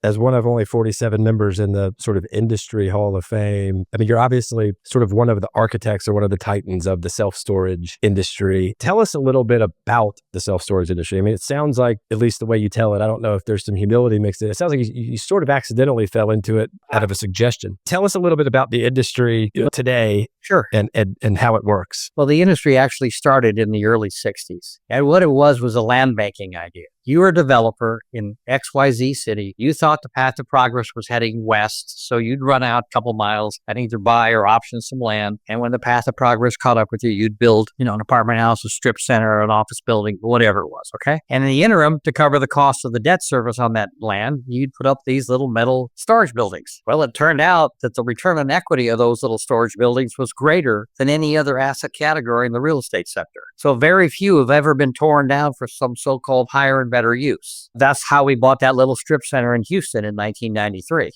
as one of only 47 members in the sort of industry hall of fame, I mean, you're obviously sort of one of the architects or one of the titans of the self-storage industry. Tell us a little bit about the self-storage industry. I mean, it sounds like, at least the way you tell it, I don't know if there's some humility mixed in. It sounds like you sort of accidentally fell into it out of a suggestion. Tell us a little bit about the industry today. Sure. And how it works. Well, the industry actually started in the early 60s. And what it was a land banking idea. You were a developer in XYZ city. You thought the path of progress was heading west. So you'd run out a couple miles and either buy or option some land. And when the path of progress caught up with you, you'd build, an apartment house, a strip center, an office building, whatever it was. Okay. And in the interim, to cover the cost of the debt service on that land, you'd put up these little metal storage buildings. Well, it turned out that the return on equity of those little storage buildings was greater than any other asset category in the real estate sector. So very few have ever been torn down for some so-called higher and better use. That's how we bought that little strip center in Houston in 1993.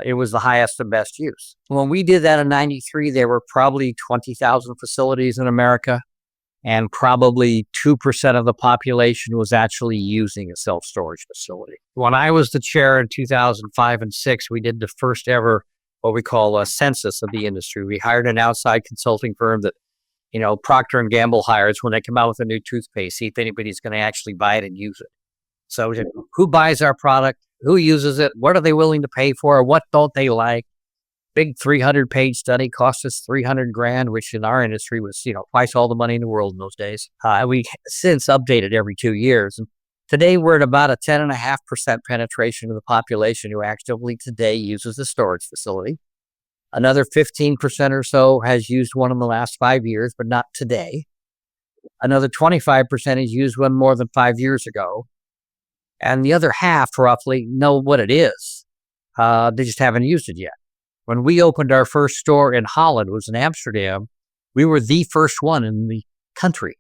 It was the highest and best use. When we did that in 93, there were probably 20,000 facilities in America, and probably 2% of the population was actually using a self-storage facility. When I was the chair in 2005 and 6, we did the first ever what we call a census of the industry. We hired an outside consulting firm that, Procter & Gamble hires when they come out with a new toothpaste, see if anybody's going to actually buy it and use it. So who buys our product? Who uses it? What are they willing to pay for? What don't they like? Big 300-page study cost us $300,000, which in our industry was, twice all the money in the world in those days. We since updated every 2 years. And today, we're at about a 10.5% penetration of the population who actively today uses the storage facility. Another 15% or so has used one in the last 5 years, but not today. Another 25% has used one more than 5 years ago. And the other half, roughly, know what it is. They just haven't used it yet. When we opened our first store in Holland, it was in Amsterdam, we were the first one in the country